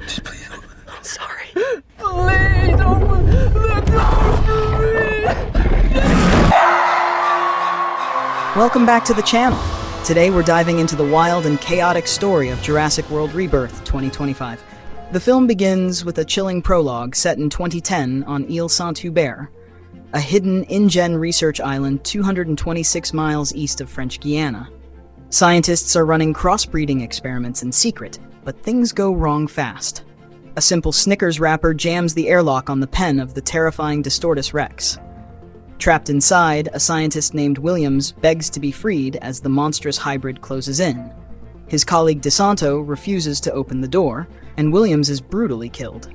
Just please open it. I'm sorry. Please open the door for me. Welcome back to the channel. Today we're diving into the wild and chaotic story of Jurassic World Rebirth 2025. The film begins with a chilling prologue set in 2010 on Ile Saint-Hubert, a hidden InGen research island 226 miles east of French Guiana. Scientists are running crossbreeding experiments in secret, but things go wrong fast. A simple Snickers wrapper jams the airlock on the pen of the terrifying Distortus Rex. Trapped inside, a scientist named Williams begs to be freed as the monstrous hybrid closes in. His colleague DeSanto refuses to open the door, and Williams is brutally killed.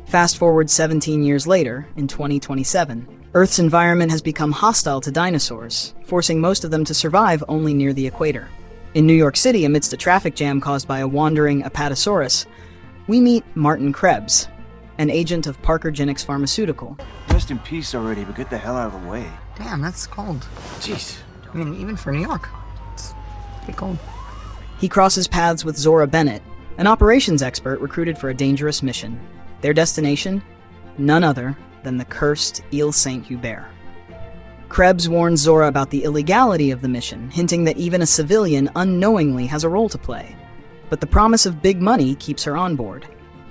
Fast forward 17 years later, in 2027, Earth's environment has become hostile to dinosaurs, forcing most of them to survive only near the equator. In New York City, amidst a traffic jam caused by a wandering Apatosaurus, we meet Martin Krebs, an agent of Parker Genix Pharmaceutical. Rest in peace already, but get the hell out of the way. Damn, that's cold. Jeez. I mean, even for New York, it's pretty cold. He crosses paths with Zora Bennett, an operations expert recruited for a dangerous mission. Their destination? None other than the cursed Ile Saint-Hubert. Krebs warns Zora about the illegality of the mission, hinting that even a civilian unknowingly has a role to play. But the promise of big money keeps her on board.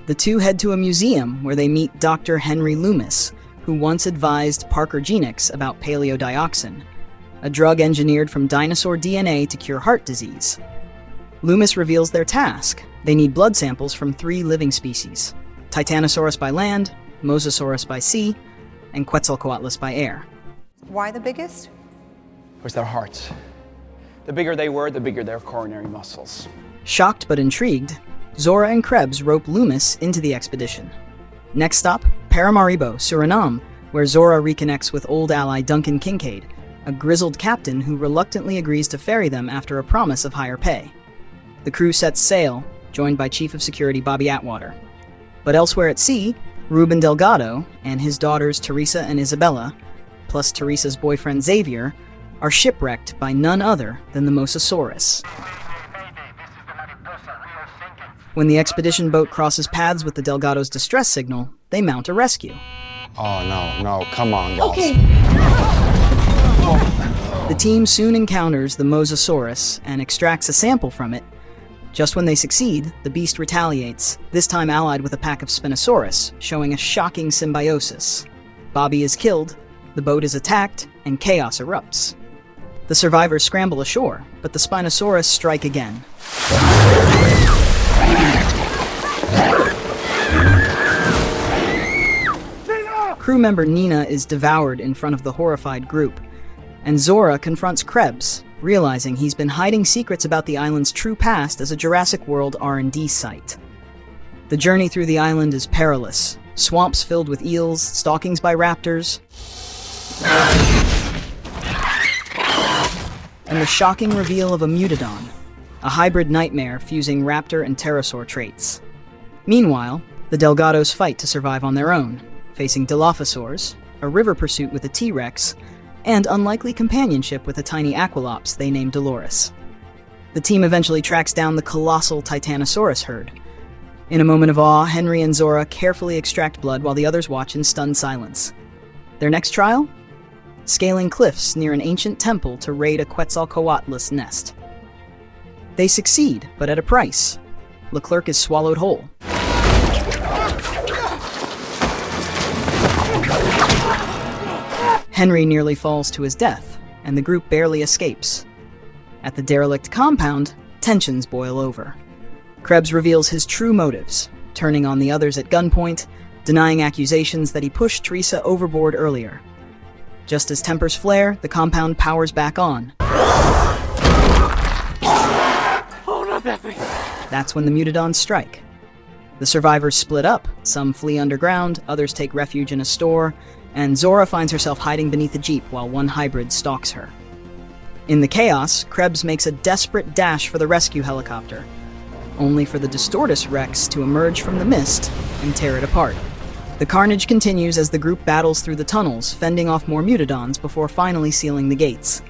The two head to a museum where they meet Dr. Henry Loomis, who once advised Parker Genix about paleodioxin, a drug engineered from dinosaur DNA to cure heart disease. Loomis reveals their task. They need blood samples from 3 living species: Titanosaurus by land, Mosasaurus by sea, and Quetzalcoatlus by air. Why the biggest? Was their hearts. The bigger they were, the bigger their coronary muscles. Shocked but intrigued, Zora and Krebs rope Loomis into the expedition. Next stop, Paramaribo, Suriname, where Zora reconnects with old ally Duncan Kincaid, a grizzled captain who reluctantly agrees to ferry them after a promise of higher pay. The crew sets sail, joined by Chief of Security Bobby Atwater. But elsewhere at sea, Ruben Delgado and his daughters Teresa and Isabella, plus Teresa's boyfriend Xavier, are shipwrecked by none other than the Mosasaurus. When the expedition boat crosses paths with the Delgado's distress signal, they mount a rescue. Oh, no, come on, guys. Okay. The team soon encounters the Mosasaurus and extracts a sample from it. Just when they succeed, the beast retaliates, this time allied with a pack of Spinosaurus, showing a shocking symbiosis. Bobby is killed, the boat is attacked, and chaos erupts. The survivors scramble ashore, but the Spinosaurus strike again. Crew member Nina is devoured in front of the horrified group, and Zora confronts Krebs, realizing he's been hiding secrets about the island's true past as a Jurassic World R&D site. The journey through the island is perilous, swamps filled with eels, stalkings by raptors, and the shocking reveal of a Mutadon, a hybrid nightmare fusing raptor and pterosaur traits. Meanwhile, the Delgados fight to survive on their own, facing Dilophosaurs, a river pursuit with a T-Rex, and unlikely companionship with a tiny Aquilops they named Dolores. The team eventually tracks down the colossal Titanosaurus herd. In a moment of awe, Henry and Zora carefully extract blood while the others watch in stunned silence. Their next trial? Scaling cliffs near an ancient temple to raid a Quetzalcoatlus nest. They succeed, but at a price. Leclerc is swallowed whole. Henry nearly falls to his death, and the group barely escapes. At the derelict compound, tensions boil over. Krebs reveals his true motives, turning on the others at gunpoint, denying accusations that he pushed Teresa overboard earlier. Just as tempers flare, the compound powers back on. Oh, not that thing. That's when the Mutadons strike. The survivors split up. Some flee underground, others take refuge in a store, and Zora finds herself hiding beneath a jeep while one hybrid stalks her. In the chaos, Krebs makes a desperate dash for the rescue helicopter, only for the Distortus Rex to emerge from the mist and tear it apart. The carnage continues as the group battles through the tunnels, fending off more Mutadons before finally sealing the gates.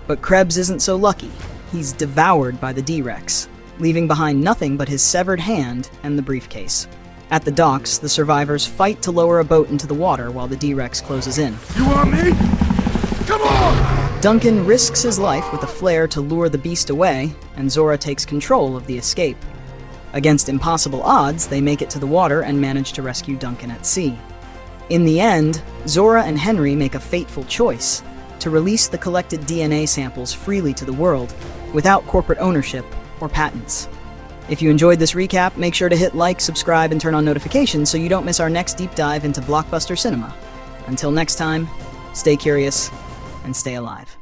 But Krebs isn't so lucky. He's devoured by the D-Rex. leaving behind nothing but his severed hand and the briefcase. At the docks, the survivors fight to lower a boat into the water while the D-Rex closes in. You want me? Come on! Duncan risks his life with a flare to lure the beast away, and Zora takes control of the escape. Against impossible odds, they make it to the water and manage to rescue Duncan at sea. In the end, Zora and Henry make a fateful choice to release the collected DNA samples freely to the world without corporate ownership or patents. If you enjoyed this recap, make sure to hit like, subscribe, and turn on notifications so you don't miss our next deep dive into blockbuster cinema. Until next time, stay curious and stay alive.